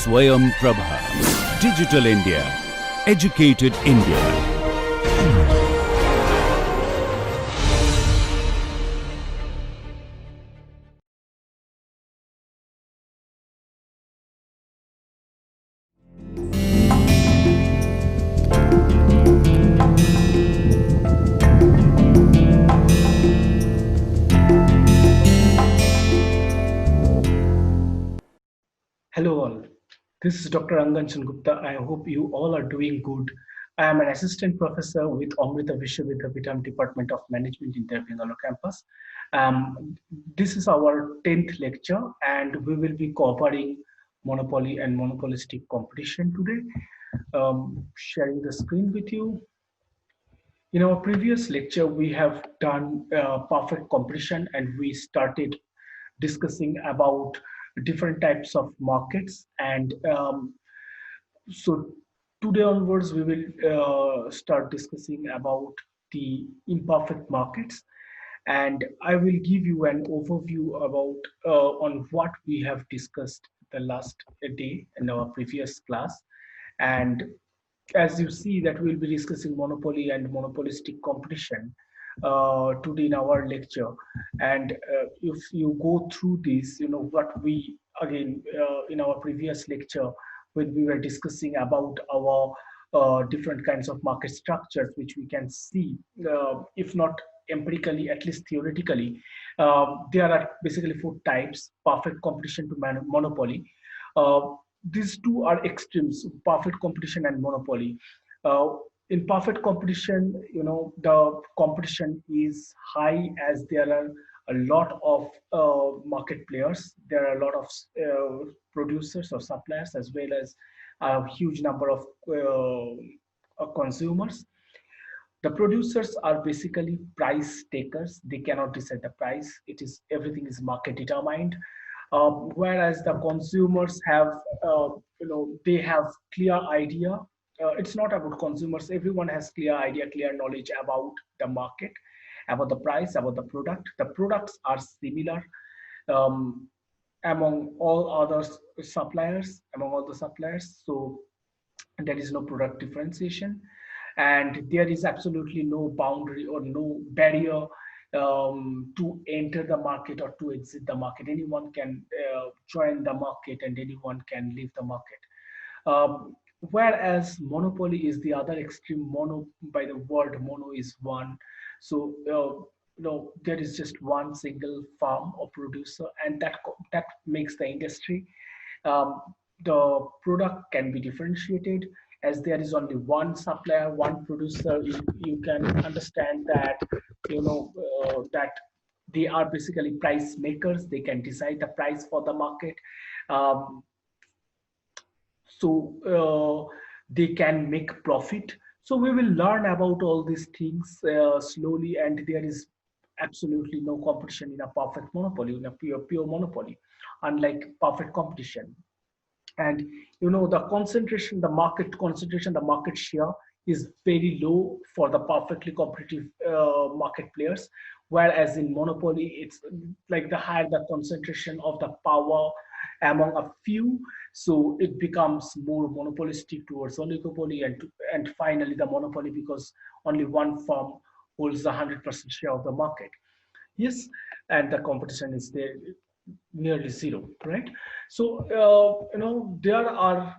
Swayam Prabha. Digital India. Educated India. Hello all, this is Dr. Angan Gupta. I hope you all are doing good. I am an assistant professor with Amrita Vishwavidyapeetham Department of Management in Bangalore campus. This is our 10th lecture and we will be covering monopoly and monopolistic competition today. Sharing the screen with you. In our previous lecture, we have done perfect competition and we started discussing about different types of markets. And so today onwards, we will start discussing about the imperfect markets. And I will give you an overview about on what we have discussed the last day in our previous class. And as you see that we'll be discussing monopoly and monopolistic competition today in our lecture. And if you go through this, you know what we again in our previous lecture when we were discussing about our different kinds of market structures, which we can see, if not empirically, at least theoretically, there are basically four types: perfect competition to monopoly. Uh, these two are extremes: perfect competition and monopoly. uh, in perfect competition, the competition is high as there are a lot of market players, there are a lot of producers or suppliers, as well as a huge number of consumers. The producers are basically price takers. They cannot decide the price. It is everything is market determined. Whereas the consumers have, they have clear idea. It's not about consumers. Everyone has clear idea, clear knowledge about the market, about the price, about the product. The products are similar um, among all other suppliers, among all the suppliers. So there is no product differentiation, and there is absolutely no boundary or no barrier to enter the market or to exit the market. Anyone can join the market and anyone can leave the market. Whereas monopoly is the other extreme. Mono, by the word mono, is one. So there is just one single farm or producer, and that makes the industry. um, the product can be differentiated as there is only one supplier, one producer. You can understand that, that they are basically price makers. They can decide the price for the market. um, so they can make profit. So we will learn about all these things slowly, and there is absolutely no competition in a perfect monopoly, in a pure monopoly, unlike perfect competition. And the concentration, the market concentration, the market share is very low for the perfectly competitive market players, whereas in monopoly it's like the higher the concentration of the power among a few, so it becomes more monopolistic towards oligopoly, and finally the monopoly, because only one firm holds the 100% share of the market. Yes, and the competition is there nearly zero, right? So there are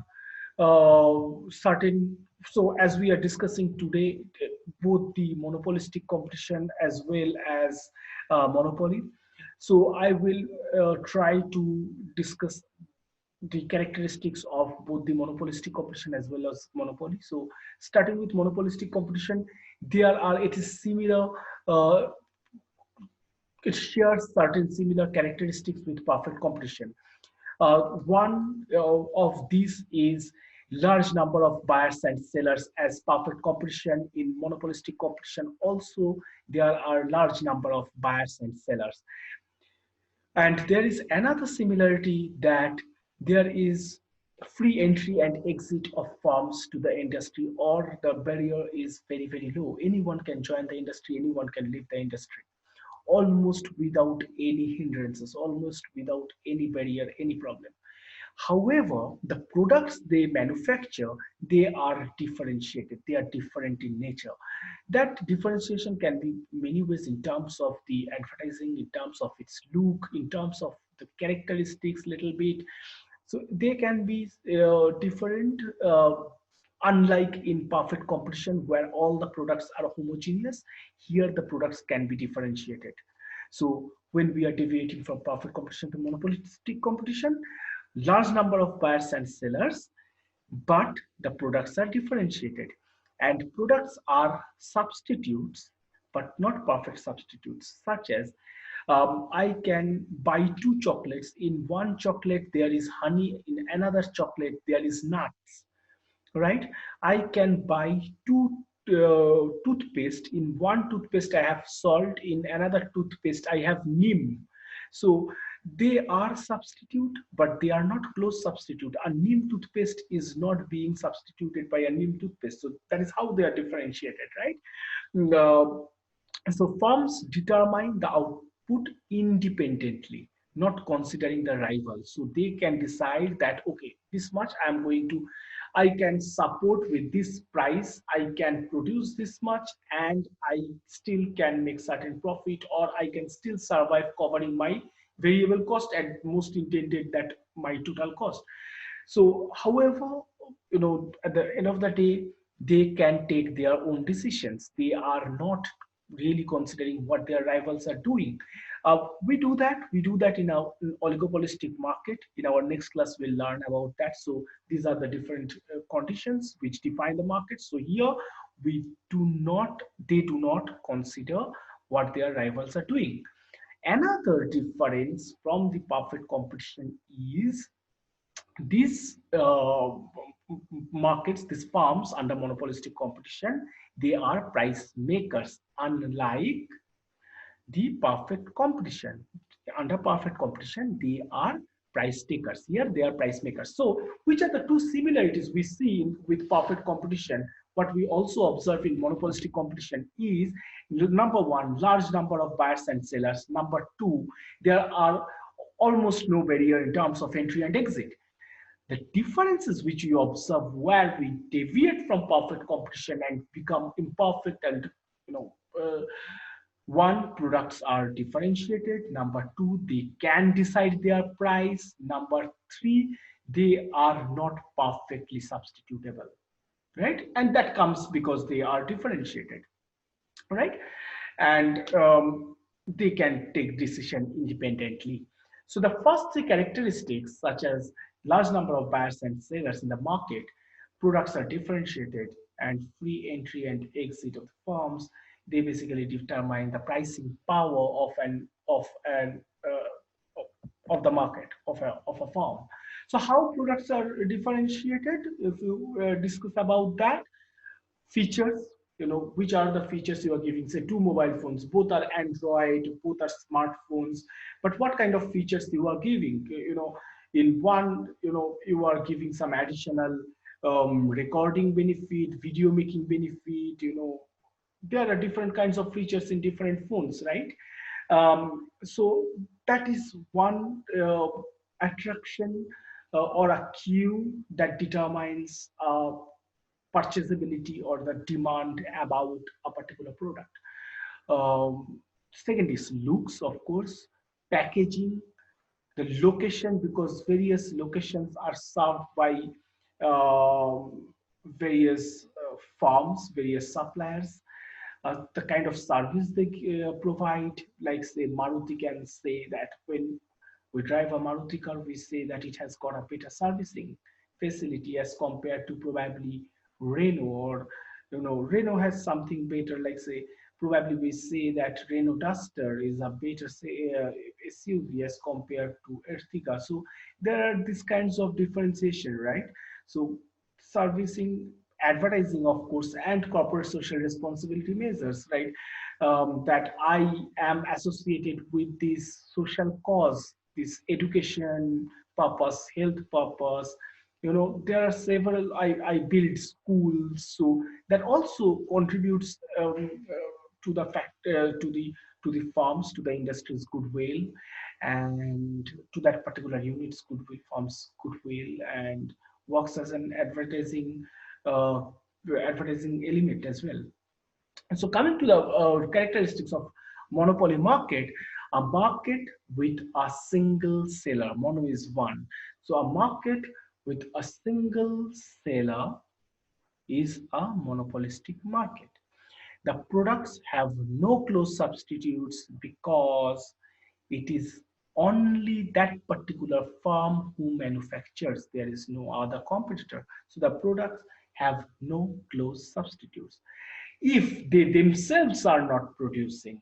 certain. So as we are discussing today, both the monopolistic competition as well as monopoly. So I will try to discuss the characteristics of both the monopolistic competition as well as monopoly. So starting with monopolistic competition, it is similar. It shares certain similar characteristics with perfect competition. One of these is large number of buyers and sellers. As perfect competition, in monopolistic competition also there are large number of buyers and sellers. And there is another similarity, that there is free entry and exit of firms to the industry, or the barrier is very, very low. Anyone can join the industry, anyone can leave the industry, almost without any hindrances, almost without any barrier, any problem. However, the products they manufacture, they are differentiated. They are different in nature. That differentiation can be many ways in terms of the advertising, in terms of its look, in terms of the characteristics, little bit. So they can be different. Unlike in perfect competition where all the products are homogeneous, here the products can be differentiated. So when we are deviating from perfect competition to monopolistic competition, large number of buyers and sellers, but the products are differentiated. And products are substitutes, but not perfect substitutes, such as I can buy two chocolates. In one chocolate, there is honey. In another chocolate, there is nuts, right? I can buy two toothpaste. In one toothpaste, I have salt. In another toothpaste, I have neem. So they are substitute, but they are not close substitute. A neem toothpaste is not being substituted by a neem toothpaste. So that is how they are differentiated, right? Uh, so firms determine the output independently, not considering the rival. So they can decide that, okay, this much I'm going to, I can support with this price, I can produce this much, and I still can make certain profit, or I can still survive covering my variable cost and most intended that my total cost. So, however, at the end of the day, they can take their own decisions. They are not really considering what their rivals are doing. We do that. We do that in our oligopolistic market. In our next class, we'll learn about that. So these are the different conditions which define the market. So here we do not, they do not consider what their rivals are doing. Another difference from the perfect competition is these markets, these farms under monopolistic competition, they are price makers, unlike the perfect competition. Under perfect competition, they are price takers. Here, they are price makers. So, which are the two similarities we see with perfect competition? What we also observe in monopolistic competition is number one, large number of buyers and sellers. Number two, there are almost no barrier in terms of entry and exit. The differences which you observe where we deviate from perfect competition and become imperfect and you know one, products are differentiated. Number two, they can decide their price. Number three, they are not perfectly substitutable, right? And that comes because they are differentiated, right? And they can take decision independently. So the first three characteristics, such as large number of buyers and sellers in the market, products are differentiated, and free entry and exit of the firms, they basically determine the pricing power of the market of a firm. So how products are differentiated? If you discuss about that, features, which are the features you are giving, say two mobile phones, both are Android, both are smartphones, but what kind of features you are giving? In one, you are giving some additional recording benefit, video making benefit. There are different kinds of features in different phones, right? So that is one attraction or a cue that determines purchasability or the demand about a particular product. Second is looks, of course, packaging, the location, because various locations are served by various farms, various suppliers, the kind of service they provide, like say Maruti can say that when we drive a Maruti car, we say that it has got a better servicing facility as compared to probably Renault, or Renault has something better, like say probably we say that Renault Duster is a better say SUV as compared to Ertiga. So there are these kinds of differentiation, right? So servicing, advertising, of course, and corporate social responsibility measures, right? That I am associated with this social cause, this education purpose, health purpose. There are several. I build schools, so that also contributes to the fact to the farms, to the industry's goodwill. and to that particular unit's goodwill, forms goodwill, and works as an uh, advertising element as well. And so coming to the characteristics of monopoly market, a market with a single seller, mono is one. So a market with a single seller is a monopolistic market. The products have no close substitutes because it is only that particular farm who manufactures. There is no other competitor. So the products have no close substitutes. If they themselves are not producing,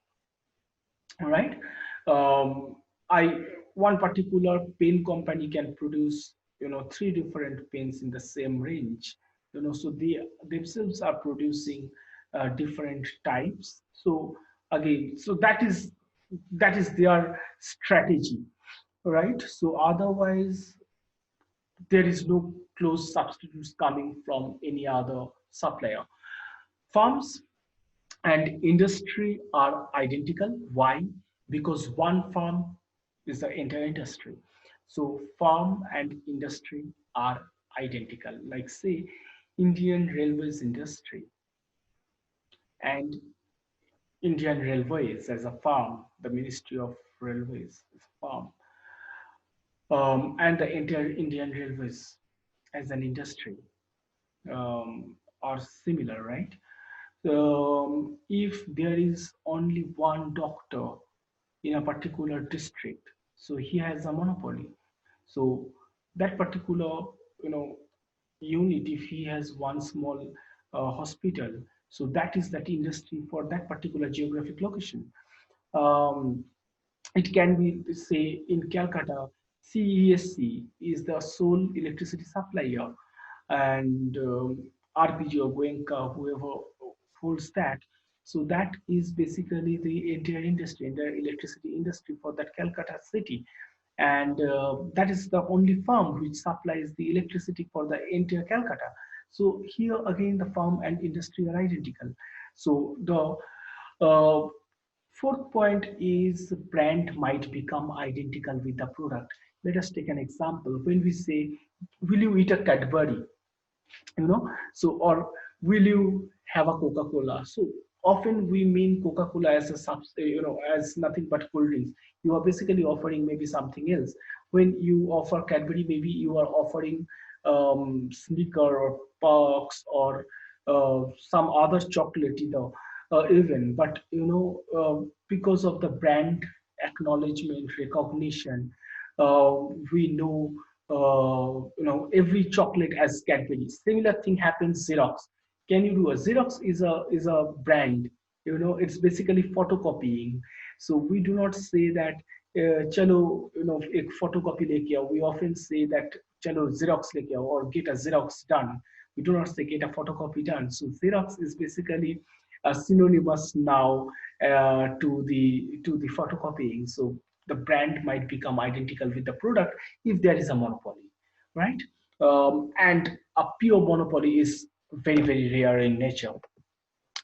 all right, um, I one particular pen company can produce, three different pens in the same range, so they themselves are producing different types. So again, so that is their strategy, right? So otherwise there is no close substitutes coming from any other supplier. Farms and industry are identical. Why? Because one farm is the entire industry. So farm and industry are identical. Like say Indian Railways industry and Indian Railways as a farm, the Ministry of Railways is a farm, and the entire Indian Railways as an industry are similar, right? If there is only one doctor in a particular district, so he has a monopoly. So that particular, you know, unit, if he has one small hospital, so that is that industry for that particular geographic location. Um, it can be, say, in Calcutta, CESC is the sole electricity supplier, and RPG or Goenka, whoever holds that. So that is basically the entire industry, entire electricity industry for that Calcutta city. And that is the only firm which supplies the electricity for the entire Calcutta. So here again, the firm and industry are identical. So the uh, fourth point is brand might become identical with the product. Let us take an example. When we say, will you eat a Cadbury? So, or will you have a Coca-Cola? So often we mean Coca-Cola as a as nothing but cold drinks. You are basically offering maybe something else. When you offer Cadbury, maybe you are offering Snicker or Parks or some other chocolate, even. But because of the brand acknowledgement, recognition, we know every chocolate as Cadbury. Similar thing happens Xerox. Can you do a Xerox is a brand. It's basically photocopying. So we do not say that chalo ek photocopy leke aao. We often say that chalo Xerox leke aao or get a Xerox done. We do not say get a photocopy done. So Xerox is basically synonymous now to the photocopying. So the brand might become identical with the product if there is a monopoly, right? And a pure monopoly is very, very rare in nature,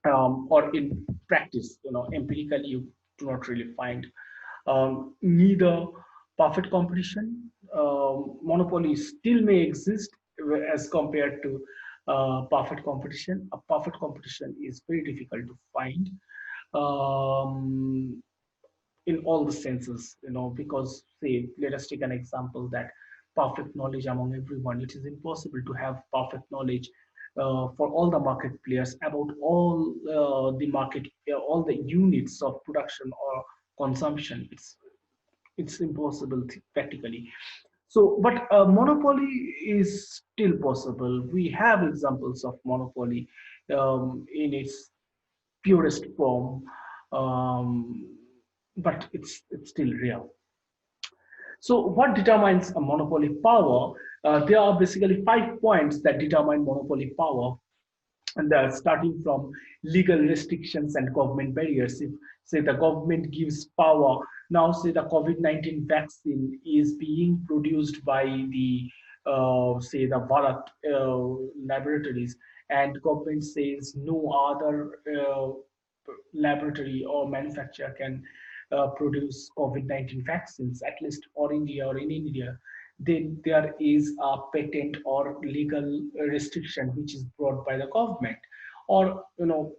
or in practice. Empirically, you do not really find neither perfect competition. Monopoly still may exist as compared to perfect competition. A perfect competition is very difficult to find. Um, in all the senses, because say, let us take an example that perfect knowledge among everyone. It is impossible to have perfect knowledge for all the market players about all the units of production or consumption. It's impossible practically. So, but monopoly is still possible. We have examples of monopoly in its purest form, um, but it's still real. So, what determines a monopoly power? There are basically 5 points that determine monopoly power, and they're starting from legal restrictions and government barriers. If say the government gives power, now say the COVID-19 vaccine is being produced by the say the Bharat laboratories, and government says no other laboratory or manufacturer can produce COVID-19 vaccines, at least for India or in India, then there is a patent or legal restriction which is brought by the government. Or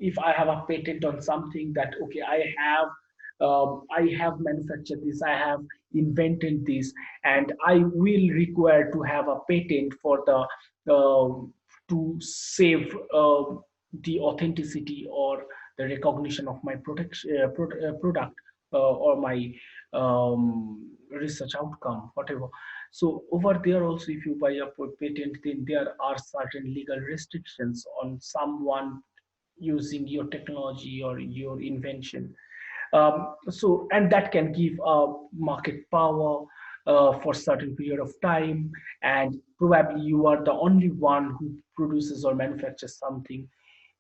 if I have a patent on something that okay, I have manufactured this, I have invented this, and I will require to have a patent for the to save the authenticity or the recognition of my product or my research outcome, whatever. So over there also, if you buy a patent, then there are certain legal restrictions on someone using your technology or your invention. So, and that can give market power for certain period of time, and probably you are the only one who produces or manufactures something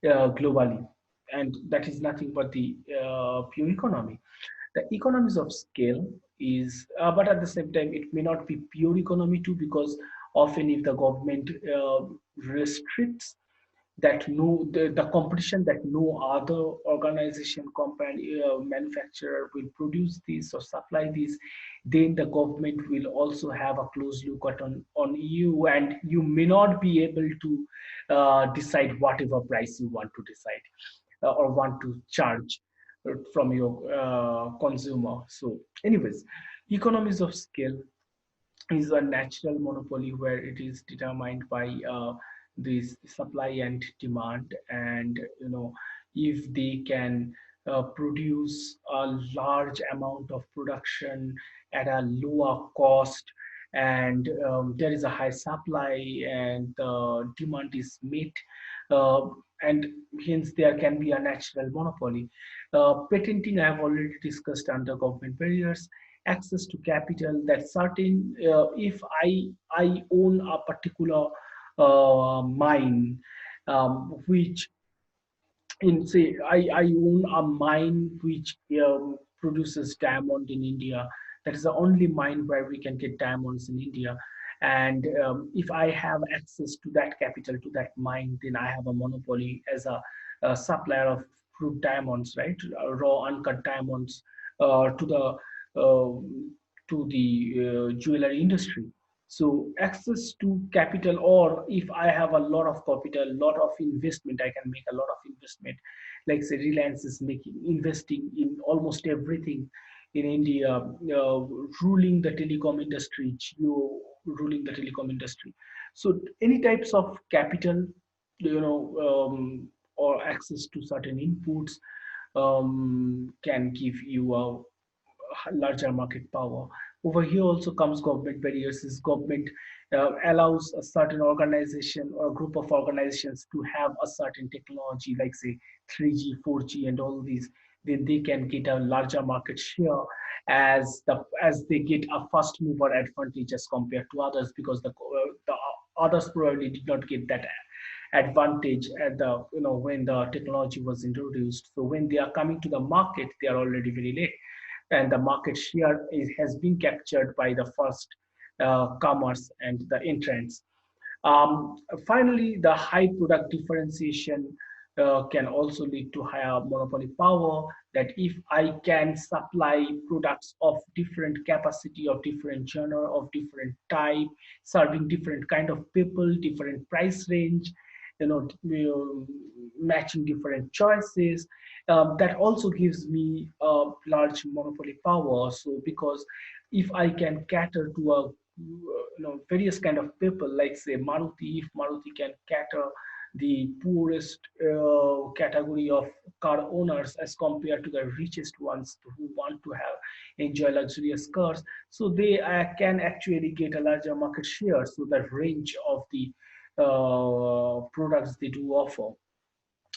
globally, and that is nothing but the pure economy. The economies of scale is, but at the same time, it may not be pure economy too, because often if the government restricts that the competition, that no other organization, company, manufacturer will produce this or supply this, then the government will also have a close look at on you, and you may not be able to decide whatever price you want to decide or want to charge from your consumer. So anyways, economies of scale is a natural monopoly where it is determined by this supply and demand, and if they can produce a large amount of production at a lower cost, and there is a high supply and the demand is met, uh, and hence there can be a natural monopoly. Patenting, I have already discussed under government barriers. Access to capital, that certain if I own a particular mine, which in say I own a mine which produces diamond in India. That is the only mine where we can get diamonds in India. And if I have access to that capital, to that mine, then I have a monopoly as a supplier of crude diamonds, right? Raw uncut diamonds to the jewelry industry. So access to capital, or if I have a lot of capital, lot of investment, I can make a lot of investment. Like say Reliance is making investing in almost everything in India, ruling the telecom industry, Jio ruling the telecom industry. So any types of capital, or access to certain inputs can give you a larger market power. Over here also comes government barriers. Is government allows a certain organization or a group of organizations to have a certain technology, like say 3G, 4G, and all these. Then they can get a larger market share as they get a first mover advantage as compared to others, because the others probably did not get that advantage at the when the technology was introduced. So when they are coming to the market, they are already very late, and the market share has been captured by the first commerce and the entrants. Finally, the high product differentiation can also lead to higher monopoly power. That if I can supply products of different capacity, of different genre, of different type, serving different kind of people, different price range, matching different choices, that also gives me a large monopoly power. So because if I can cater to a various kind of people, like say Maruti, if Maruti can cater the poorest category of car owners as compared to the richest ones who want to have enjoy luxurious cars, so they can actually get a larger market share. So the range of the products they do offer.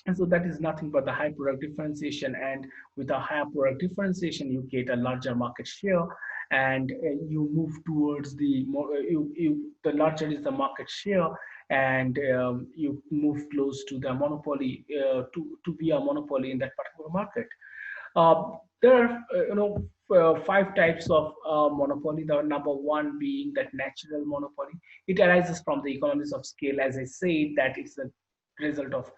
And so that is nothing but the high product differentiation. And with a higher product differentiation, you get a larger market share, and you move towards the more, the larger is the market share, and you move close to the monopoly, to be a monopoly in that particular market. There are, five types of monopoly. The number one being that natural monopoly. It arises from the economies of scale. As I said, that it's a result of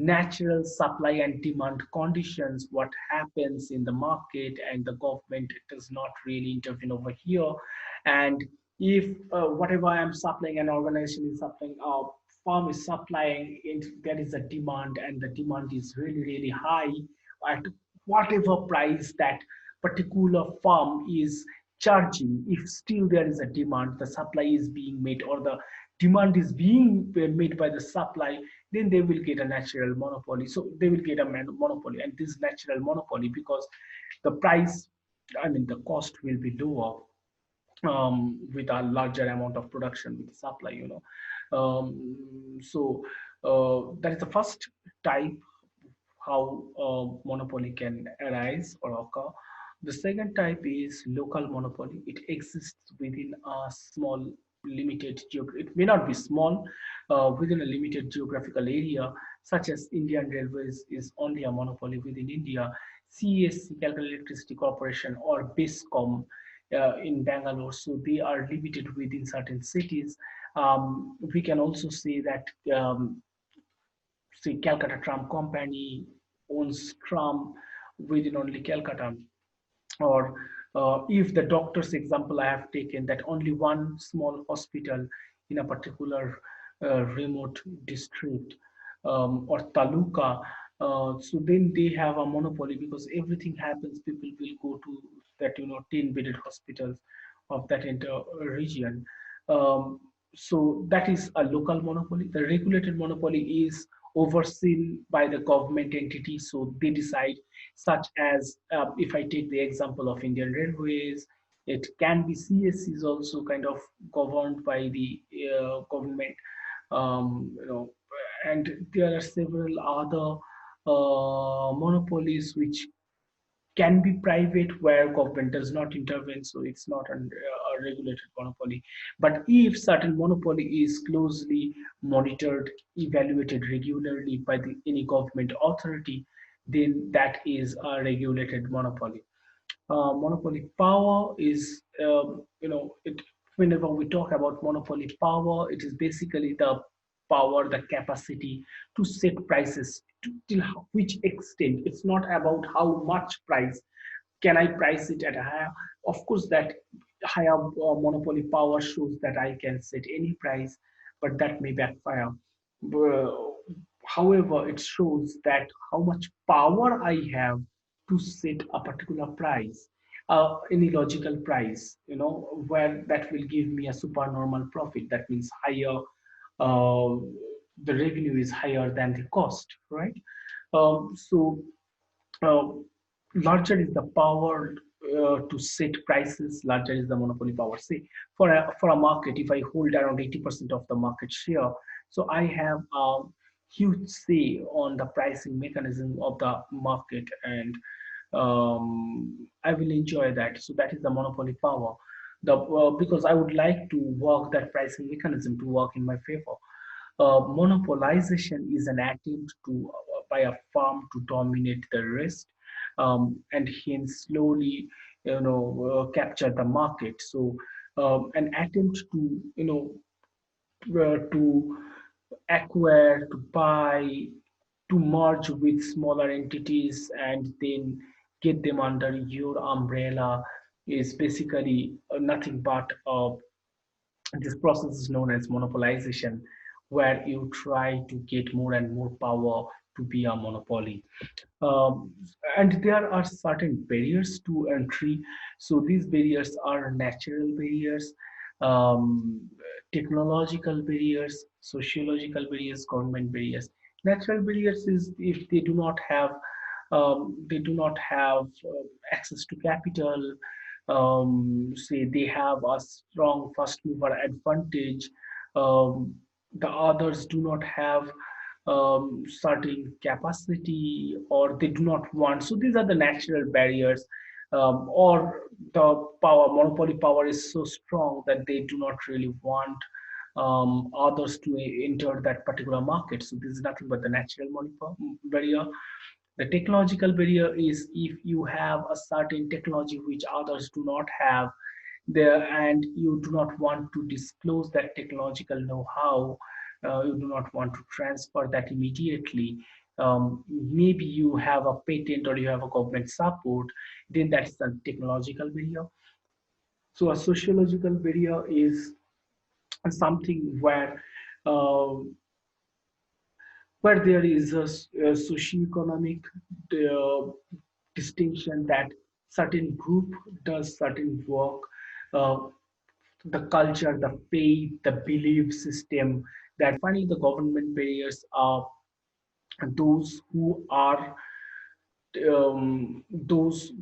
natural supply and demand conditions, what happens in the market, and the government does not really intervene over here. And if whatever I am supplying, an organization is supplying, a firm is supplying, there is a demand, and the demand is really, really high at whatever price that particular firm is charging. If still there is a demand, the supply is being made, or the demand is being made by the supply, then they will get a natural monopoly. So they will get a monopoly, and this natural monopoly, because the price, I mean, the cost will be lower with a larger amount of production with supply, so that is the first type, how monopoly can arise or occur. The second type is local monopoly. It exists within a small, limited it may not be small, within a limited geographical area, such as Indian Railways is only a monopoly within India. CESC, Calcutta Electricity Corporation, or BISCOM in Bangalore, so they are limited within certain cities. We can also say that say Calcutta Tram Company owns tram within only Calcutta, or if the doctor's example I have taken, that only one small hospital in a particular remote district or taluka, so then they have a monopoly, because everything happens, people will go to that 10-bedded hospitals of that entire region. Um, so that is a local monopoly. The regulated monopoly is overseen by the government entity, so they decide, such as if I take the example of Indian Railways, it can be CSC is also kind of governed by the government, and there are several other monopolies which can be private, where government does not intervene, so it's not a regulated monopoly. But if certain monopoly is closely monitored, evaluated regularly by any government authority, then that is a regulated monopoly. Monopoly power is, whenever we talk about monopoly power, it is basically the power, the capacity to set prices, to till which extent. It's not about how much price can I price it at a higher. Of course, that higher monopoly power shows that I can set any price, but that may backfire. However, it shows that how much power I have to set a particular price, any logical price, where that will give me a supernormal profit. That means higher, uh, the revenue is higher than the cost, right? So uh, larger is the power to set prices, larger is the monopoly power. Say for a market, if I hold around 80% of the market share, so I have a huge say on the pricing mechanism of the market, and I will enjoy that. So that is the monopoly power. The because I would like to work that pricing mechanism to work in my favor. Monopolization is an attempt to by a firm to dominate the rest, and hence slowly, capture the market. So, an attempt to, to acquire, to buy, to merge with smaller entities, and then get them under your umbrella is basically nothing but this process is known as monopolization, where you try to get more and more power to be a monopoly. Um, and there are certain barriers to entry. So these barriers are natural barriers, um, technological barriers, sociological barriers, government barriers. Natural barriers is if they do not have access to capital. Say they have a strong first mover advantage. Um, the others do not have certain capacity, or they do not want. So these are the natural barriers, or the monopoly power is so strong that they do not really want others to enter that particular market. So this is nothing but the natural barrier. The technological barrier is if you have a certain technology which others do not have there, and you do not want to disclose that technological know-how, you do not want to transfer that immediately. maybe you have a patent or you have a government support, then that's a technological barrier. So a sociological barrier is something uh, where there is a socioeconomic uh, distinction that certain group does certain work, uh, the culture, the faith, the belief system. That finally the government barriers are those who are those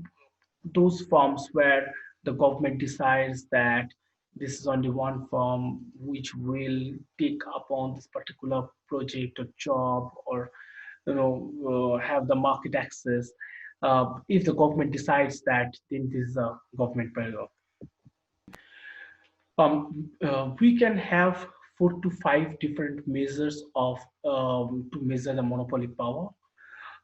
firms where the government decides that this is only one firm which will take upon this particular project or job, or have the market access. If the government decides that, then this is a government barrier. We can have 4 to 5 different measures of to measure the monopoly power.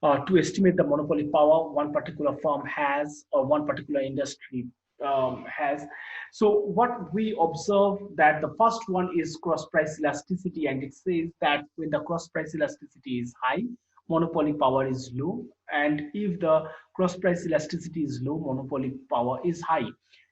To estimate the monopoly power one particular firm has or one particular industry has. So what we observe that the first one is cross price elasticity, and it says that when the cross price elasticity is high, monopoly power is low, and if the cross price elasticity is low, monopoly power is high.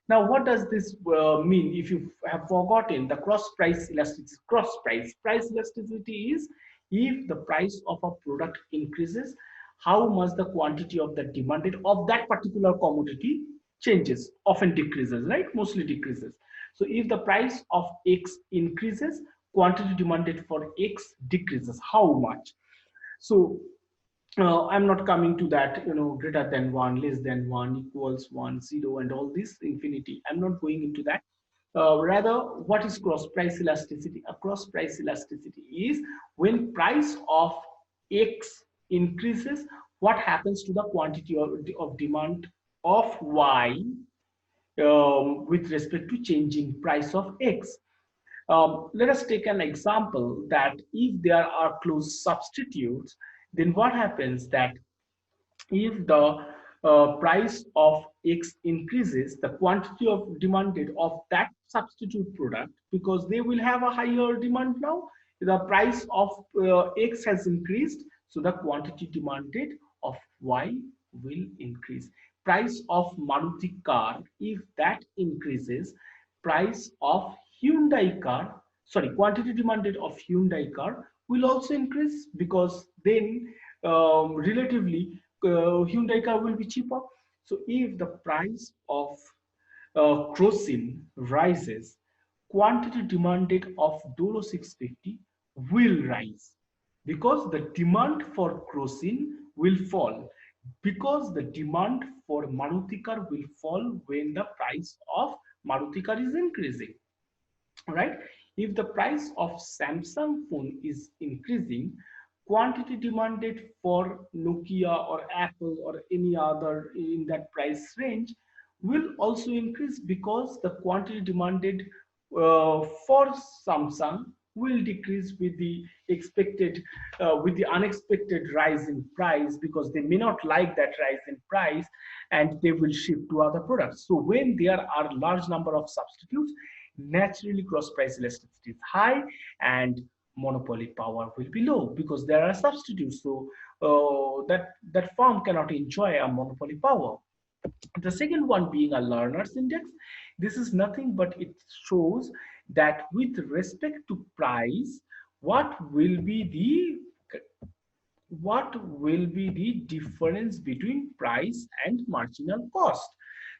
Now, what does this mean? If you have forgotten, the cross price elasticity, price elasticity is if the price of a product increases, how much the quantity of the demanded of that particular commodity changes, often decreases, right? Mostly decreases. So if the price of X increases, quantity demanded for X decreases. How much? So I'm not coming to that, greater than one, less than one, equals one, zero, and all this infinity. I'm not going into that. Rather, what is cross price elasticity? A cross price elasticity is when price of X increases, what happens to the quantity of demand of Y with respect to changing price of X. Let us take an example that if there are close substitutes, then what happens that if the price of X increases, the quantity of demanded of that substitute product, because they will have a higher demand now, the price of X has increased, so the quantity demanded of Y will increase. Price of Maruti car, if that increases, price of Hyundai car, sorry, quantity demanded of Hyundai car will also increase, because then relatively Hyundai car will be cheaper. So if the price of kerosene rises, quantity demanded of Dolo 650 will rise, because the demand for kerosene will fall, because the demand for Maruti car will fall when the price of Maruti car is increasing. Right? If the price of Samsung phone is increasing, quantity demanded for Nokia or Apple or any other in that price range will also increase, because the quantity demanded for Samsung will decrease with the expected with the unexpected rise in price, because they may not like that rise in price and they will shift to other products. So when there are large number of substitutes, naturally cross price elasticity is high and monopoly power will be low, because there are substitutes. So that firm cannot enjoy a monopoly power. The second one being a learner's index. This is nothing but it shows that with respect to price, what will be the difference between price and marginal cost.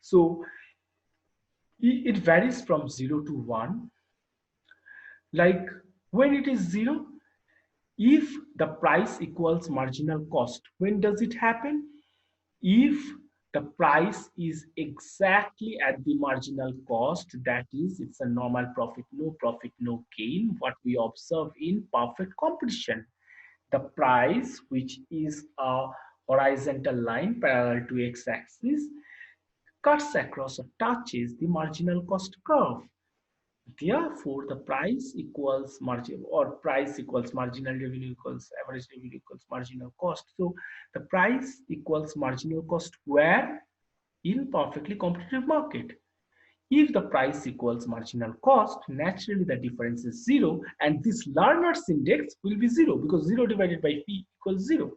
So it varies from 0 to 1. Like when it is 0, if the price equals marginal cost, when does it happen? If the price is exactly at the marginal cost, that is, it's a normal profit, no gain, what we observe in perfect competition. The price, which is a horizontal line parallel to x-axis, cuts across or touches the marginal cost curve. Therefore, the price equals margin, or price equals marginal revenue equals average revenue equals marginal cost. So the price equals marginal cost where in perfectly competitive market. If the price equals marginal cost, naturally the difference is 0, and this learner's index will be 0, because 0 divided by P equals 0.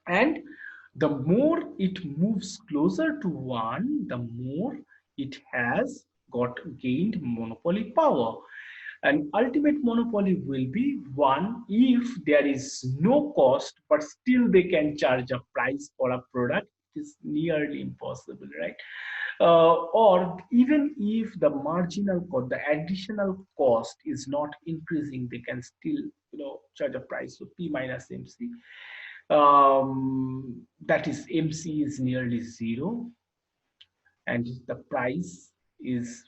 And the more it moves closer to 1, the more it has got gained monopoly power. An ultimate monopoly will be 1 if there is no cost, but still they can charge a price for a product. It is nearly impossible, right? Or even if the marginal cost, the additional cost is not increasing, they can still, charge a price. So P minus MC, that is MC is nearly zero, and the price is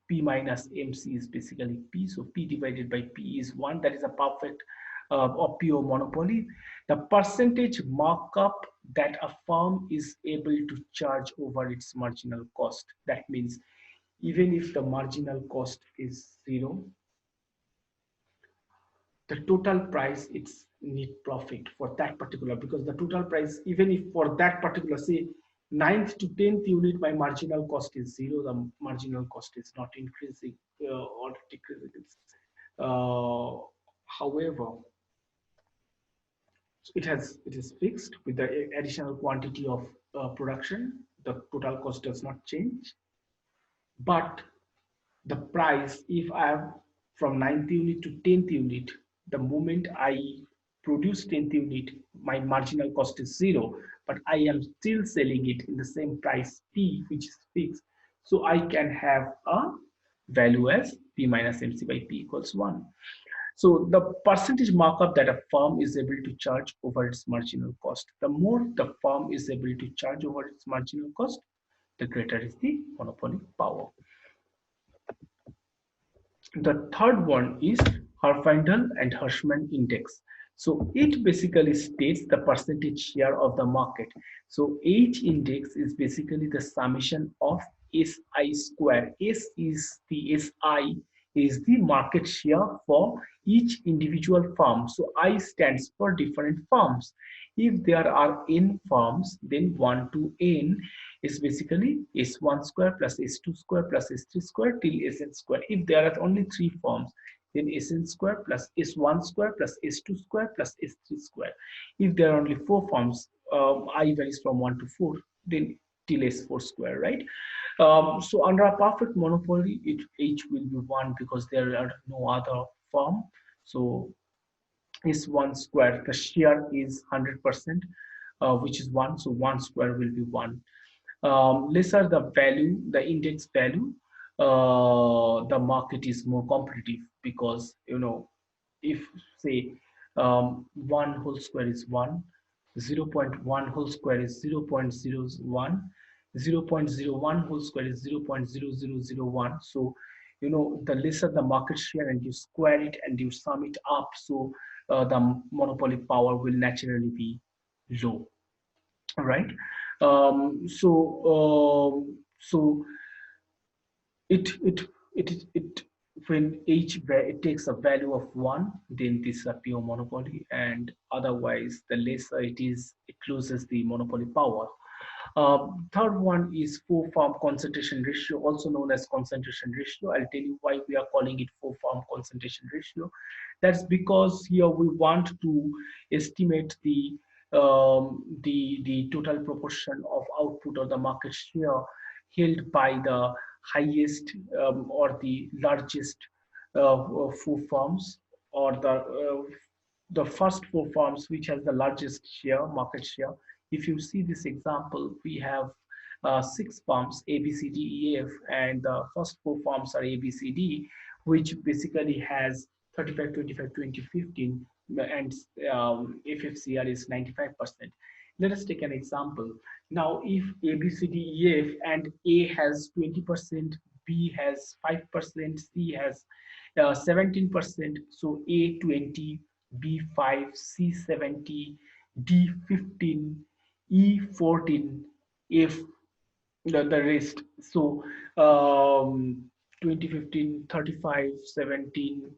P minus MC is basically P. So P divided by P is 1. That is a perfect or pure monopoly. The percentage markup that a firm is able to charge over its marginal cost. That means even if the marginal cost is zero, the total price it's net profit for that particular, because the total price, even if for that particular, say, ninth to 10th unit, my marginal cost is zero, the marginal cost is not increasing or decreasing. However, it is fixed with the additional quantity of production. The total cost does not change, but the price, if I have from 9th unit to 10th unit, the moment I produce 10th unit, my marginal cost is zero, but I am still selling it in the same price P, which is fixed. So I can have a value as P minus MC by P equals 1. So the percentage markup that a firm is able to charge over its marginal cost, the more the firm is able to charge over its marginal cost, the greater is the monopoly power. The third one is Herfindahl and Hirschman index. So it basically states the percentage share of the market. So H index is basically the summation of SI square. S is the SI is the market share for each individual firm. So I stands for different firms. If there are n firms, then 1 to n is basically S1 square plus S2 square plus S3 square till Sn square. If there are only 3 forms, then Sn square plus S1 square plus S2 square plus S3 square. If there are only 4 forms, I varies from 1 to 4, then till S4 square, right? So under a perfect monopoly, H will be 1 because there are no other form. So S1 square, the share is 100%, which is 1. So 1 square will be 1. Lesser the value, the index value, the market is more competitive, because if say 1 whole square is 1, 0.1 whole square is 0.001, 0.01 whole square is 0.0001. So the lesser the market share and you square it and you sum it up, so the monopoly power will naturally be low, right? So it when it takes a value of 1, then this is a pure monopoly, and otherwise the lesser it is, it loses the monopoly power. Third one is four-farm concentration ratio, also known as concentration ratio. I'll tell you why we are calling it four-farm concentration ratio. That's because here we want to estimate the total proportion of output or the market share held by the highest or the largest four firms, or the first four firms which has the largest share, market share. If you see this example, we have 6 firms, A, B, C, D, E, F, and the first four firms are A, B, C, D, which basically has 35, 25, 20, 15, and FFCR is 95%. Let us take an example. Now, if A, B, C, D, E, F, and A has 20%, B has 5%, C has 17%, so A 20, B 5, C 70, D 15, E 14, F the rest. So 20, 15, 35, 17,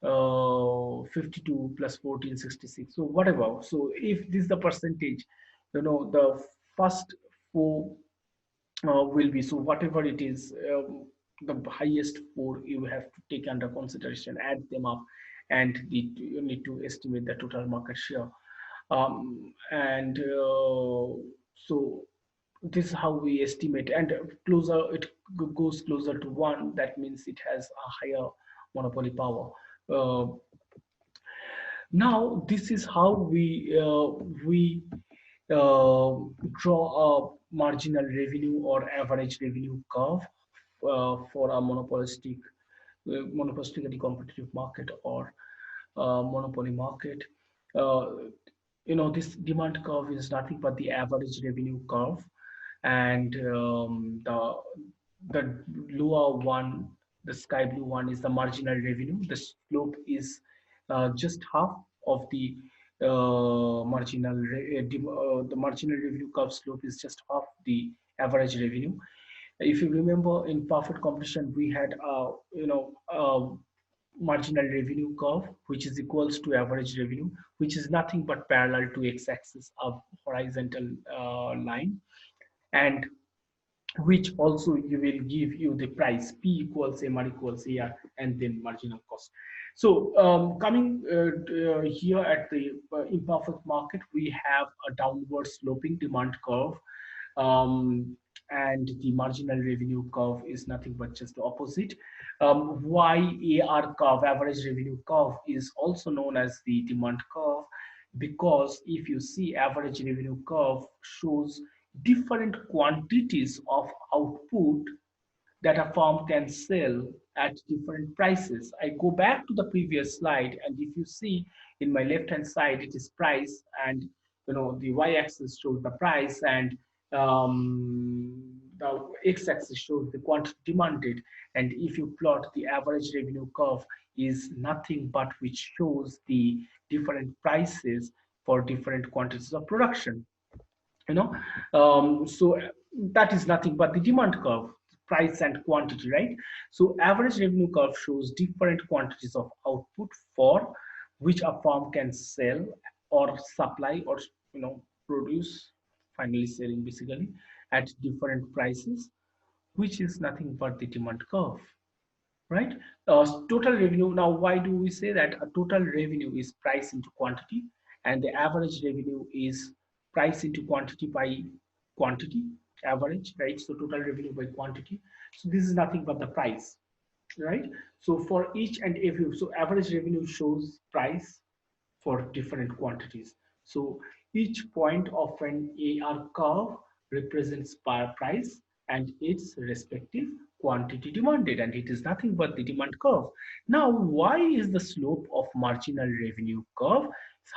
52 plus 14, 66. So whatever. So if this is the percentage, the first four will be, so whatever it is, the highest four you have to take under consideration, add them up, and you need to estimate the total market share. And so this is how we estimate, and closer it goes closer to 1, that means it has a higher monopoly power. uh, Now this is how we uh, draw a marginal revenue or average revenue curve for a monopolistically competitive market or monopoly market. Uh, this demand curve is nothing but the average revenue curve, and the lower one, the sky blue one, is the marginal revenue. The slope is just half of the marginal revenue curve slope is just half the average revenue. If you remember, in perfect competition, we had marginal revenue curve, which is equals to average revenue, which is nothing but parallel to x-axis of horizontal line, and which also you will give you the price P equals MR equals AR and then marginal cost. So coming here at the imperfect market, we have a downward sloping demand curve, and the marginal revenue curve is nothing but just the opposite. Why AR curve, average revenue curve, is also known as the demand curve? Because if you see, average revenue curve shows different quantities of output that a firm can sell at different prices. I go back to the previous slide, and if you see in my left hand side, it is price, and the y-axis shows the price, and the x-axis shows the quantity demanded. And if you plot, the average revenue curve is nothing but which shows the different prices for different quantities of production. you know so that is nothing but the demand curve, price and quantity, right? So average revenue curve shows different quantities of output for which a firm can sell or supply or produce, finally selling basically, at different prices, which is nothing but the demand curve, right? Total revenue. Now, why do we say that a total revenue is price into quantity, and the average revenue is price into quantity by quantity, average, right? So total revenue by quantity. So this is nothing but the price, right? So for each and every, so average revenue shows price for different quantities. So each point of an AR curve represents per price and its respective quantity demanded, and it is nothing but the demand curve. Now, why is the slope of marginal revenue curve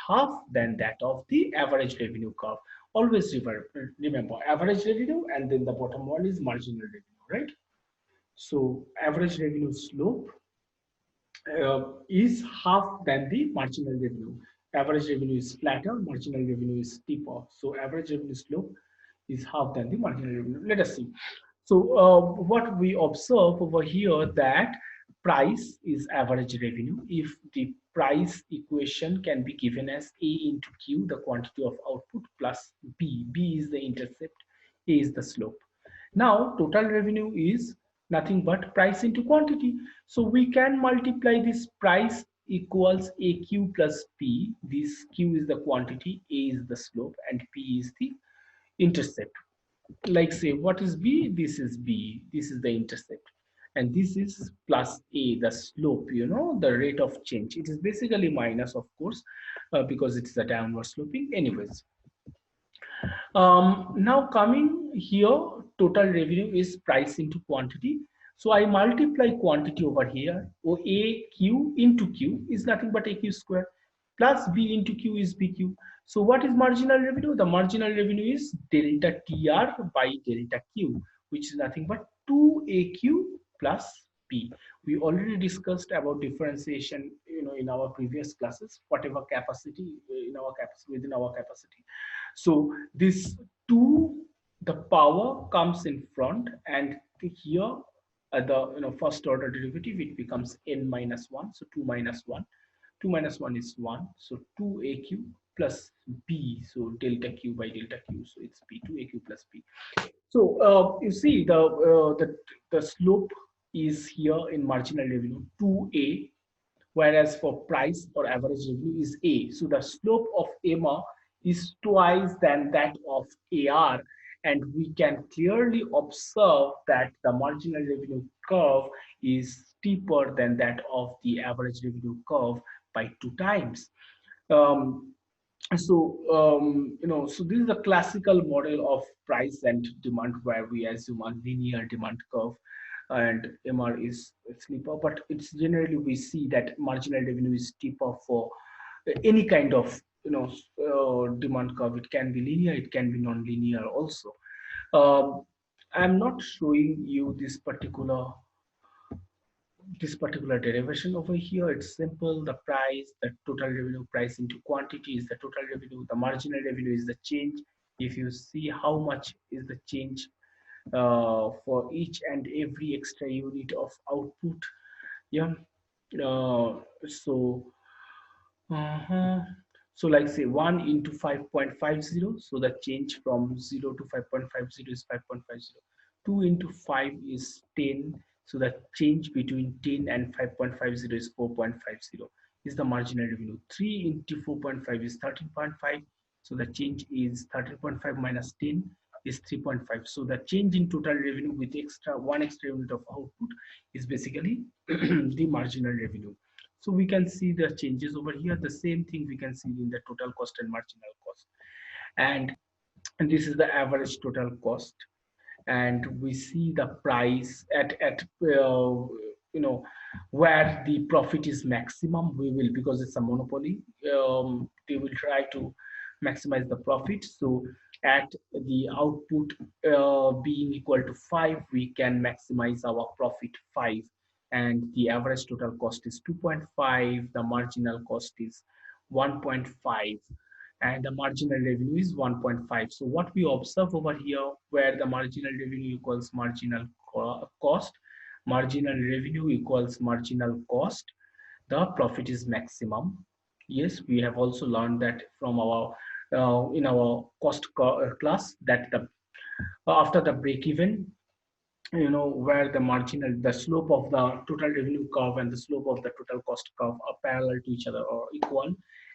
half than that of the average revenue curve? Always remember average revenue, and then the bottom one is marginal revenue, right? So average revenue slope is half than the marginal revenue. Average revenue is flatter, marginal revenue is steeper. So average revenue slope is half than the marginal revenue. Let us see. So what we observe over here, that price is average revenue. If the price equation can be given as A into Q, the quantity of output, plus B. B is the intercept, A is the slope. Now, total revenue is nothing but price into quantity. So we can multiply this price equals AQ plus P. This Q is the quantity, A is the slope, and P is the intercept. Like, say, what is B? This is B. This is the intercept. And this is plus A, the slope, the rate of change. It is basically minus, of course, because it is a downward sloping. Anyways, now coming here, total revenue is price into quantity. So I multiply quantity over here, or AQ into Q is nothing but AQ square, plus B into Q is BQ. So what is marginal revenue? The marginal revenue is delta TR by delta Q, which is nothing but 2AQ plus P. We already discussed about differentiation, in our previous classes, whatever capacity in our capacity, within our capacity. So this 2, the power comes in front, and here the first order derivative, it becomes n minus 1. So 2 minus 1, 2 minus 1 is 1. So 2AQ plus B. So delta Q by delta Q. So it's P, 2AQ plus B. So you see the slope is here in marginal revenue 2A, whereas for price or average revenue is A. So the slope of EMA is twice than that of AR, and we can clearly observe that the marginal revenue curve is steeper than that of the average revenue curve by 2 times. Um, so this is a classical model of price and demand where we assume a linear demand curve and MR is steeper, but it's generally we see that marginal revenue is steeper for any kind of demand curve. It can be linear, it can be non-linear also. um, I'm not showing you this particular derivation over here. It's simple. The price, the total revenue, price into quantity is the total revenue. The marginal revenue is the change. If you see how much is the change for each and every extra unit of output. Yeah. So uh-huh. So like say 1 into 5.50, so the change from 0 to 5.50 is 5.50. 2 into 5 is 10, so the change between 10 and 5.50 is 4.50 is the marginal revenue. 3 into 4.5 is 13.5, so the change is 13.5 minus 10 is 3.5. So the change in total revenue with one extra unit of output is basically the marginal revenue. So we can see the changes over here. The same thing we can see in the total cost and marginal cost. And this is the average total cost. And we see the price at where the profit is maximum. We will, because it's a monopoly, they will try to maximize the profit. So at the output being equal to 5, we can maximize our profit 5, and the average total cost is 2.5, the marginal cost is 1.5, and the marginal revenue is 1.5. So what we observe over here, where the marginal revenue equals marginal cost, marginal revenue equals marginal cost, the profit is maximum. Yes, we have also learned that from our in our cost class, that the after the break even, where the marginal, the slope of the total revenue curve and the slope of the total cost curve are parallel to each other or equal,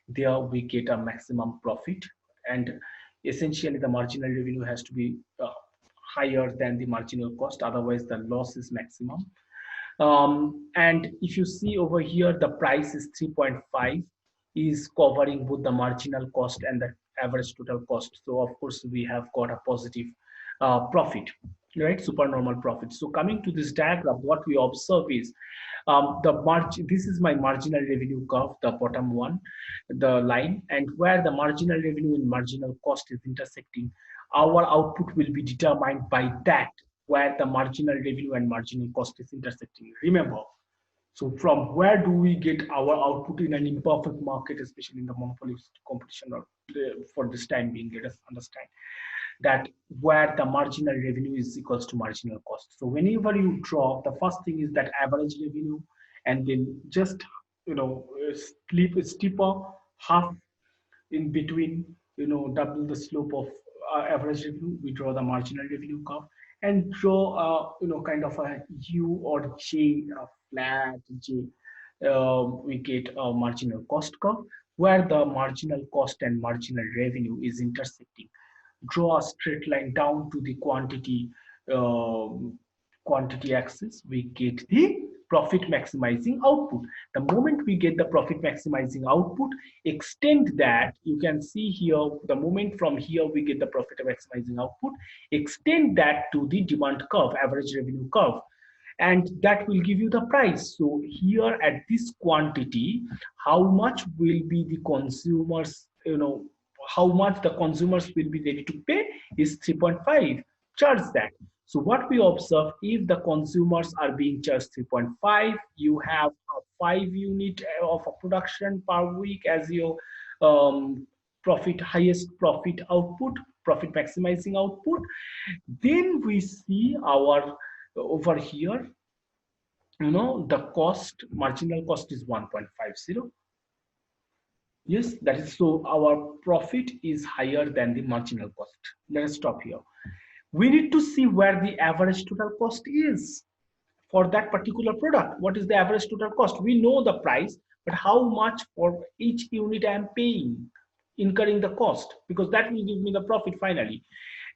there we get a maximum profit. And essentially the marginal revenue has to be higher than the marginal cost, otherwise the loss is maximum. And if you see over here, the price is 3.5, is covering both the marginal cost and the average total cost. So of course we have got a positive profit, right? Supernormal profit. So coming to this diagram, what we observe is the margin. This is my marginal revenue curve, the bottom one, the line, and where the marginal revenue and marginal cost is intersecting, our output will be determined by that, where the marginal revenue and marginal cost is intersecting. Remember, so from where do we get our output in an imperfect market, especially in the monopolistic competition, or for this time being, let us understand that where the marginal revenue is equals to marginal cost. So whenever you draw, the first thing is that average revenue, and then just steeper half in between, double the slope of average revenue. We draw the marginal revenue curve and draw kind of a U or J, a flat J. We get a marginal cost curve where the marginal cost and marginal revenue is intersecting. Draw a straight line down to the um, quantity axis. We get the profit maximizing output. The moment we get the profit maximizing output, extend that. You can see here, the moment from here we get the profit maximizing output, extend that to the demand curve, average revenue curve, and that will give you the price. So here at this quantity, how much will be the consumers, how much the consumers will be ready to pay is 3.5. Charge that. So what we observe, if the consumers are being charged 3.5, you have a 5 unit of a production per week as your highest profit output, profit maximizing output. Then we see our over here, the cost, marginal cost is 1.50. Yes, that is, so our profit is higher than the marginal cost. Let us stop here. We need to see where the average total cost is for that particular product. What is the average total cost? We know the price, but how much for each unit I am paying? incurring the cost, because that will give me the profit finally.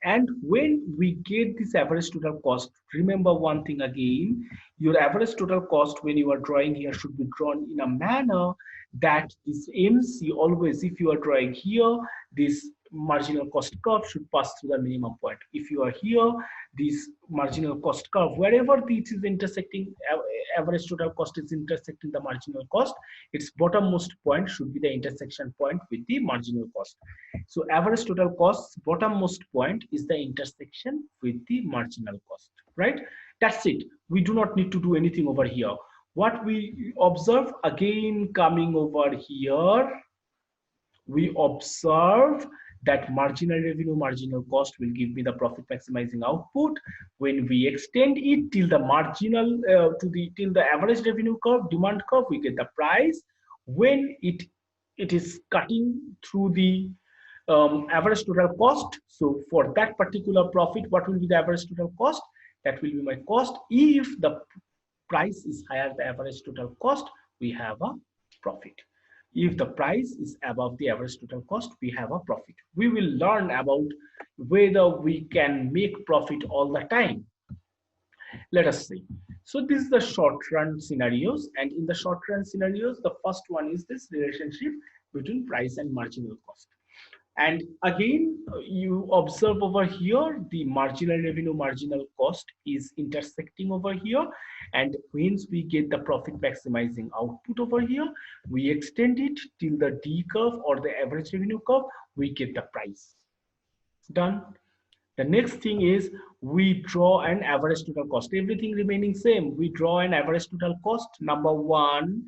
And when we get this average total cost, remember one thing again, your average total cost when you are drawing here should be drawn in a manner that this MC always, if you are drawing here, this marginal cost curve should pass through the minimum point. If you are here, this marginal cost curve, wherever this is intersecting, average total cost is intersecting the marginal cost, its bottommost point should be the intersection point with the marginal cost. So average total cost bottommost point is the intersection with the marginal cost, right? That's it. We do not need to do anything over here. What we observe again coming over here, we observe that marginal revenue, marginal cost will give me the profit maximizing output. When we extend it till the marginal till the average revenue curve, demand curve, we get the price. When it is cutting through the average total cost, so for that particular profit, what will be the average total cost? That will be my cost. If the price is higher than the average total cost, we have a profit. If the price is above the average total cost, we have a profit. We will learn about whether we can make profit all the time. Let us see. So this is the short run scenarios, and in the short run scenarios, the first one is this relationship between price and marginal cost. And again, you observe over here, the marginal revenue, marginal cost is intersecting over here. And hence we get the profit maximizing output over here. We extend it till the D curve or the average revenue curve, we get the price. Done. The next thing is we draw an average total cost. Everything remaining same. We draw an average total cost. Number one,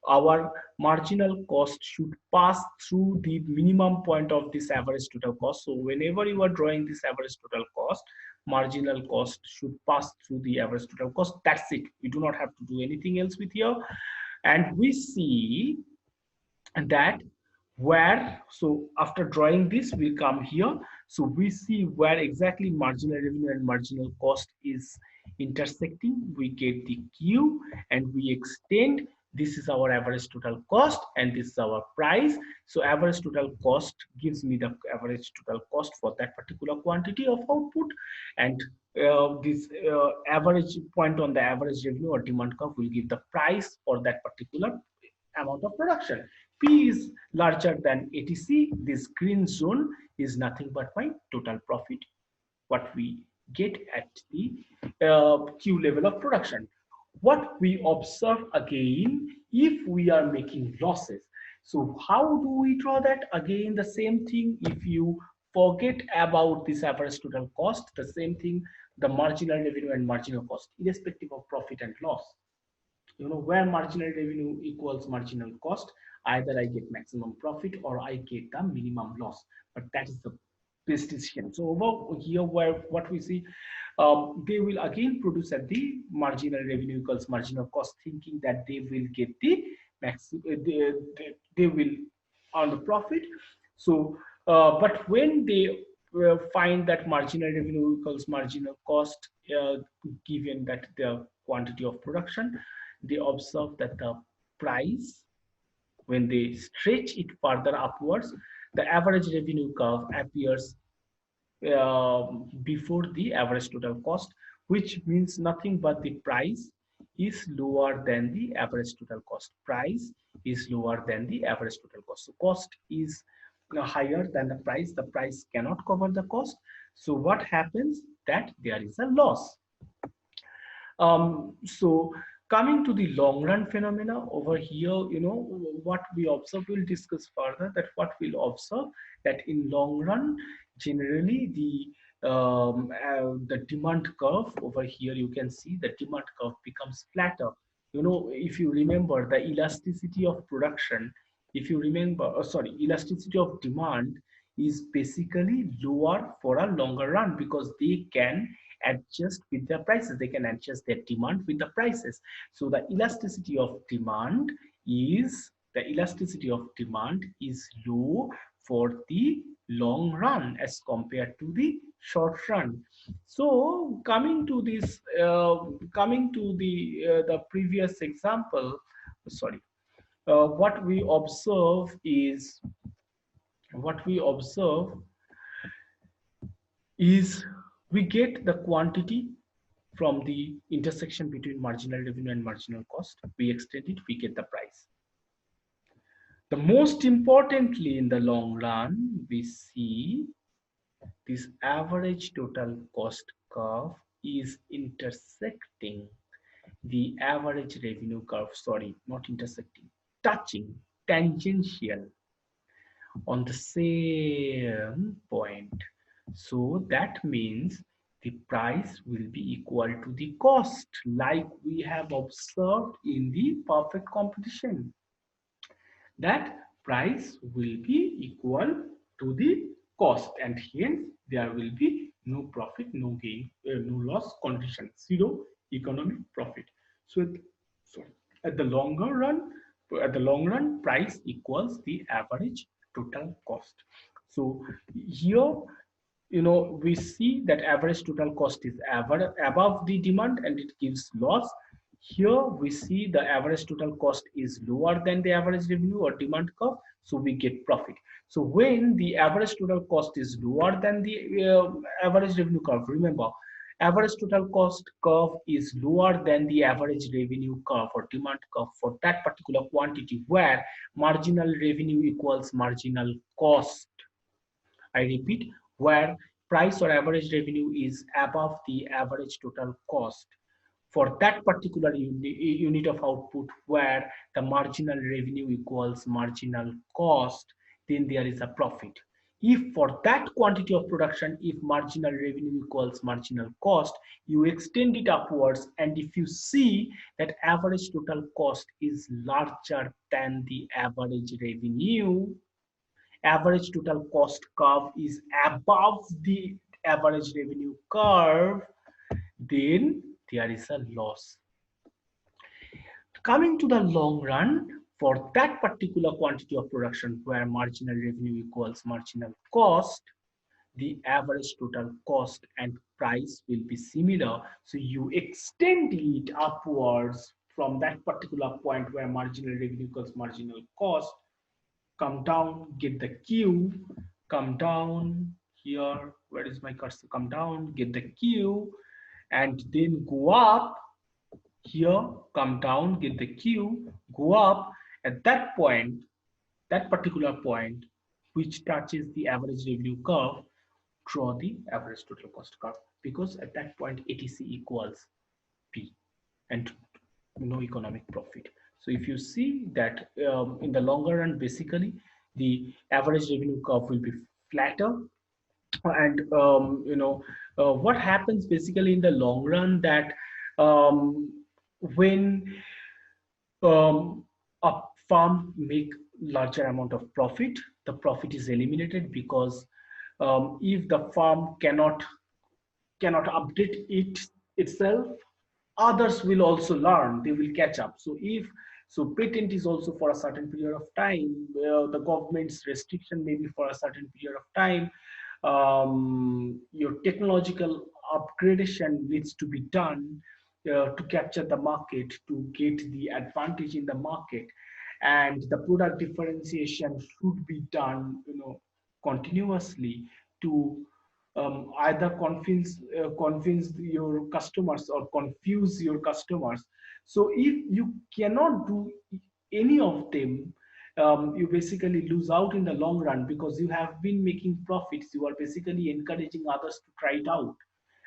our marginal cost should pass through the minimum point of this average total cost. So whenever you are drawing this average total cost, marginal cost should pass through the average total cost. That's it. We do not have to do anything else with here. And we see that where, so after drawing this, we come here. So we see where exactly marginal revenue and marginal cost is intersecting. We get the Q and we extend. This is our average total cost and this is our price. So average total cost gives me the average total cost for that particular quantity of output, and this average point on the average revenue or demand curve will give the price for that particular amount of production. P is larger than ATC. This green zone is nothing but my total profit, what we get at the Q level of production. What we observe again, if we are making losses, so how do we draw that? Again, the same thing. If you forget about this average total cost, the same thing, the marginal revenue and marginal cost, irrespective of profit and loss. You know, where marginal revenue equals marginal cost, either I get maximum profit or I get the minimum loss, but that is the best decision. So over here, where what we see, they will again produce at the marginal revenue equals marginal cost, thinking that they will get the they will earn the profit. So but when they find that marginal revenue equals marginal cost, given that the quantity of production, they observe that the price, when they stretch it further upwards, the average revenue curve appears before the average total cost, which means nothing but the price is lower than the average total cost. Price is lower than the average total cost. So cost is higher than the price. The price cannot cover the cost. So what happens? That there is a loss. So coming to the long run phenomena over here, you know, what we observe, we'll discuss further that what we'll observe that in long run, generally the demand curve over here, you can see the demand curve becomes flatter. You know, if you remember the elasticity of production, if you remember, sorry, elasticity of demand is basically lower for a longer run because they can adjust with their prices. They can adjust their demand with the prices. So the elasticity of demand is low for the long run as compared to the short run. So coming to this, coming to the previous example, sorry, what we observe is what we observe is we get the quantity from the intersection between marginal revenue and marginal cost. We extend it, we get the price. The most importantly, in the long run, we see this average total cost curve is intersecting the average revenue curve, sorry, not intersecting, touching, tangential on the same point. So that means the price will be equal to the cost, like we have observed in the perfect competition. That price will be equal to the cost, and hence there will be no profit, no gain, no loss condition, zero economic profit. So, so at the longer run, price equals the average total cost. So here, we see that average total cost is above the demand and it gives loss. Here we see the average total cost is lower than the average revenue or demand curve, so we get profit. So when the average total cost is lower than the average revenue curve, remember, average total cost curve is lower than the average revenue curve or demand curve for that particular quantity where marginal revenue equals marginal cost. I repeat, where price or average revenue is above the average total cost for that particular unit of output where the marginal revenue equals marginal cost, then there is a profit. If for that quantity of production, if marginal revenue equals marginal cost, you extend it upwards, and if you see that average total cost is larger than the average revenue, average total cost curve is above the average revenue curve, then there is a loss. Coming to the long run, for that particular quantity of production where marginal revenue equals marginal cost, the average total cost and price will be similar. So you extend it upwards from that particular point where marginal revenue equals marginal cost, come down, get the Q, come down here, where is my cursor, come down, get the Q, and then go up here, come down, get the Q, go up. At that point, that particular point, which touches the average revenue curve, draw the average total cost curve, because at that point ATC equals P and no economic profit. So if you see that in the longer run, basically the average revenue curve will be flatter, and what happens basically in the long run, that when a farm make larger amount of profit, the profit is eliminated, because if the farm cannot update itself, others will also learn, they will catch up. So if so patent is also for a certain period of time, the government's restriction may be for a certain period of time. Your technological upgradation needs to be done to capture the market, to get the advantage in the market, and the product differentiation should be done, continuously, to either convince your customers or confuse your customers. So if you cannot do any of them, you basically lose out in the long run, because you have been making profits, you are basically encouraging others to try it out,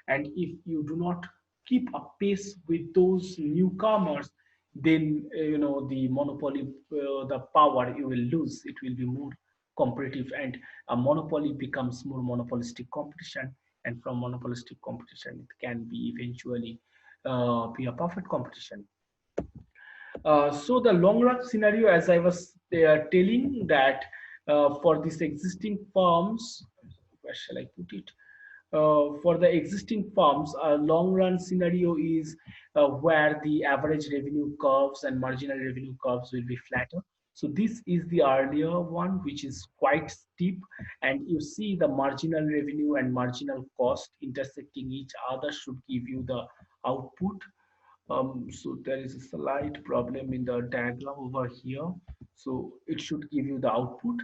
and if you do not keep a pace with those newcomers, then the monopoly, the power you will lose, it will be more competitive, and a monopoly becomes more monopolistic competition, and from monopolistic competition it can be eventually be a perfect competition. So the long run scenario, as I was telling, that for these existing firms, where shall I put it? For the existing firms, a long run scenario is where the average revenue curves and marginal revenue curves will be flatter. So this is the earlier one, which is quite steep, and you see the marginal revenue and marginal cost intersecting each other should give you the output. So there is a slight problem in the diagram over here. So it should give you the output.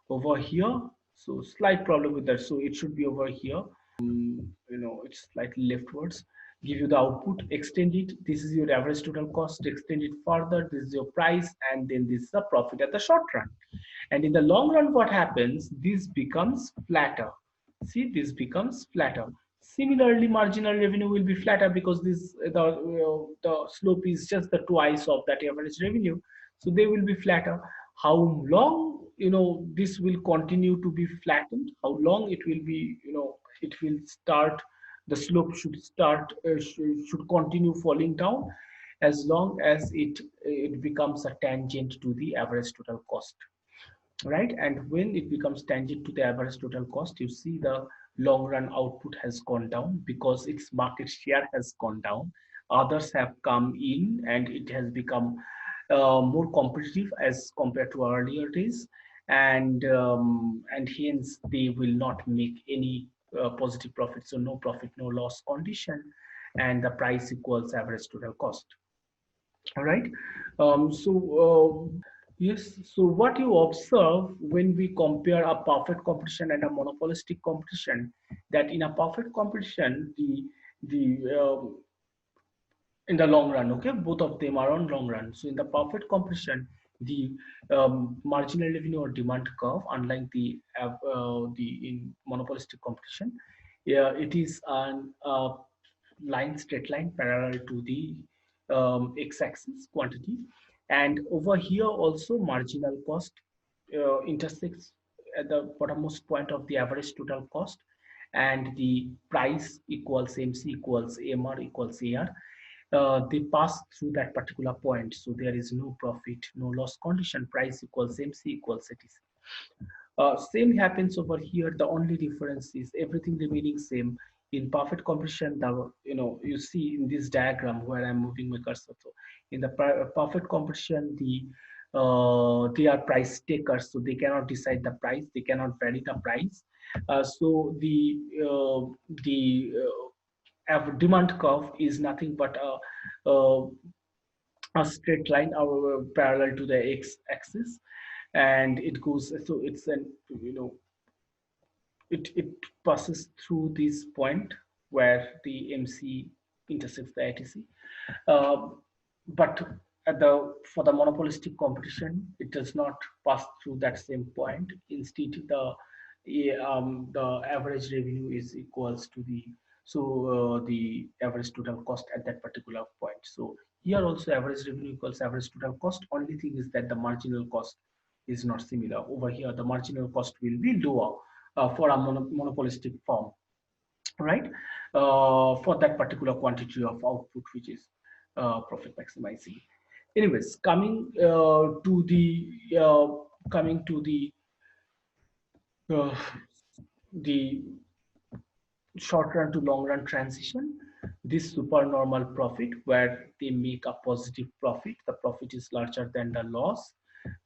over here. So slight problem with that, so it should be over here. It's slightly leftwards. Give you the output, extend it, this is your average total cost, extend it further, this is your price, and then this is the profit at the short run. And in the long run, what happens, this becomes flatter. See, this becomes flatter. Similarly, marginal revenue will be flatter because this the slope is just the twice of that average revenue, so they will be flatter. How long this will continue to be flattened, how long it will be, it will start, the slope should start, should continue falling down as long as it becomes a tangent to the average total cost, right? And when it becomes tangent to the average total cost, you see the long run output has gone down because its market share has gone down. Others have come in and it has become more competitive as compared to earlier days, and hence they will not make any positive profit. So no profit, no loss condition, and the price equals average total cost. All right. Yes. So what you observe when we compare a perfect competition and a monopolistic competition, that in a perfect competition, the in the long run, okay, both of them are on long run. So in the perfect competition, the marginal revenue or demand curve, unlike the in monopolistic competition, yeah, it is an line, straight line parallel to the x-axis quantity, and over here also marginal cost intersects at the bottommost point of the average total cost, and the price equals MC equals MR equals AR. They pass through that particular point, so there is no profit, no loss condition. Price equals MC equals etc. Same happens over here. The only difference is everything remaining same. In perfect competition, the you see in this diagram where I'm moving my cursor. So in the perfect competition, they are price takers, so they cannot decide the price. They cannot vary the price. So the demand curve is nothing but a straight line parallel to the x-axis, and it goes, so it's an it passes through this point where the MC intersects the ITC. But at the for the monopolistic competition, it does not pass through that same point. Instead, the average revenue is equals to the average total cost at that particular point. So here also average revenue equals average total cost. Only thing is that the marginal cost is not similar. Over here, the marginal cost will be lower for a monopolistic firm, right? For that particular quantity of output, which is profit maximizing. Anyways, coming to uh, the short run to long run transition, this supernormal profit where they make a positive profit, the profit is larger than the loss,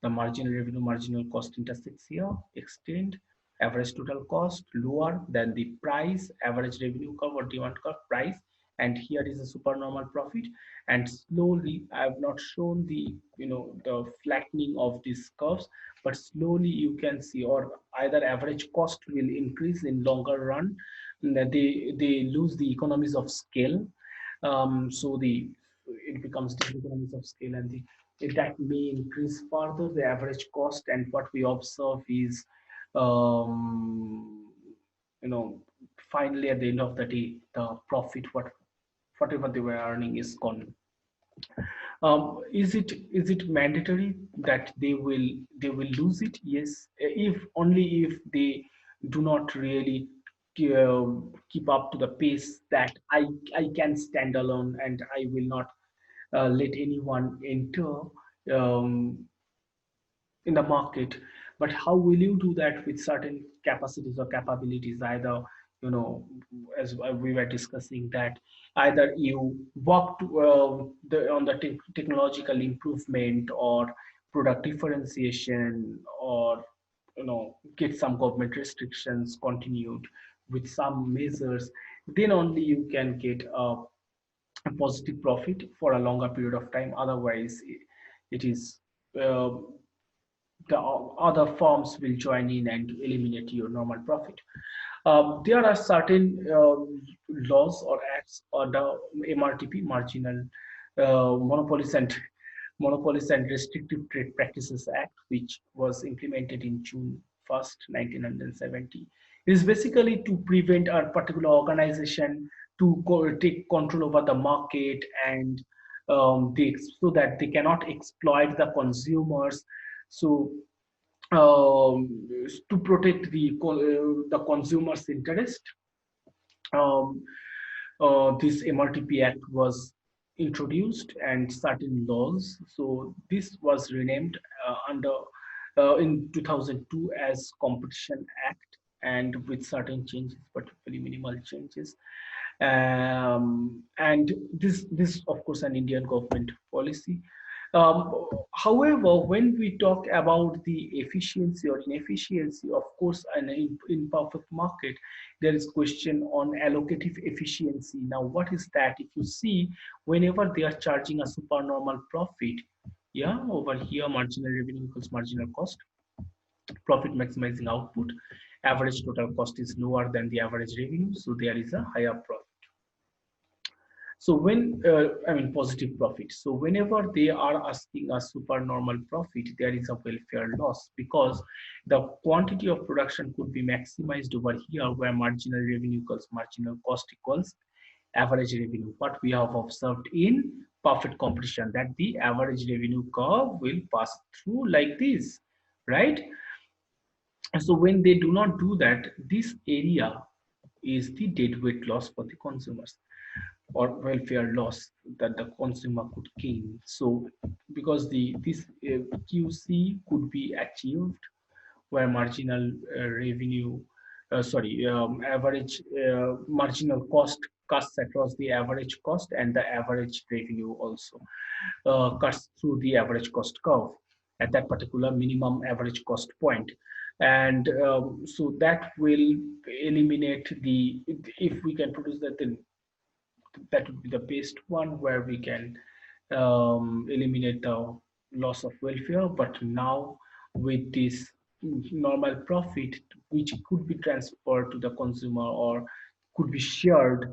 the marginal revenue, marginal cost intersects here, extend, average total cost lower than the price, average revenue curve or demand curve price, and here is a supernormal profit. And slowly, I have not shown the flattening of these curves, but slowly you can see, or either average cost will increase in longer run, they lose the economies of scale, so it becomes diseconomies of scale, and that may increase further the average cost. And what we observe is, um, you know finally at the end of the day, the profit, whatever they were earning, is gone. Is it mandatory that they will lose it? Yes, if only if they do not really uh, keep up to the pace that I can stand alone and I will not let anyone enter um, in the market. But how will you do that with certain capacities or capabilities? Either, you know as we were discussing, that either you work on the technological improvement or product differentiation, or get some government restrictions continued with some measures, then only you can get a positive profit for a longer period of time. Otherwise, it is uh, the other firms will join in and eliminate your normal profit. There are certain laws or acts or the MRTP, Marginal Monopolies and Restrictive Trade Practices Act, which was implemented in June 1st, 1970. It is basically to prevent a particular organization to take control over the market and so that they cannot exploit the consumers. So to protect the consumer's interest, um, this MRTP Act was introduced and certain laws. So this was renamed under in 2002 as Competition Act, and with certain changes, but very minimal changes. And this of course an Indian government policy. However, when we talk about the efficiency or inefficiency, of course, an imperfect market, there is question on allocative efficiency. Now, what is that? If you see, whenever they are charging a supernormal profit, yeah, over here, marginal revenue equals marginal cost, profit maximizing output, average total cost is lower than the average revenue, so there is a higher profit. So positive profit. So whenever they are asking a supernormal profit, there is a welfare loss because the quantity of production could be maximized over here where marginal revenue equals marginal cost equals average revenue. What we have observed in perfect competition, that the average revenue curve will pass through like this, right? So when they do not do that, this area is the deadweight loss for the consumers or welfare loss that the consumer could gain. So because this QC could be achieved where marginal revenue, average marginal cost cuts across the average cost and the average revenue also cuts through the average cost curve at that particular minimum average cost point. And so that will eliminate if we can produce that, then that would be the best one where we can eliminate the loss of welfare. But now with this normal profit, which could be transferred to the consumer or could be shared,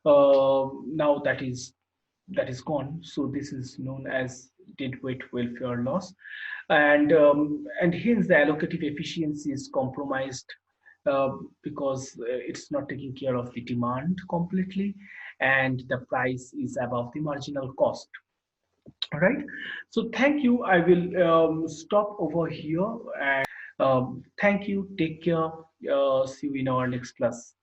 now that is gone. So this is known as deadweight welfare loss, and hence the allocative efficiency is compromised uh, because it's not taking care of the demand completely, and the price is above the marginal cost. All right. So thank you. I will stop over here. And thank you. Take care. See you in our next class.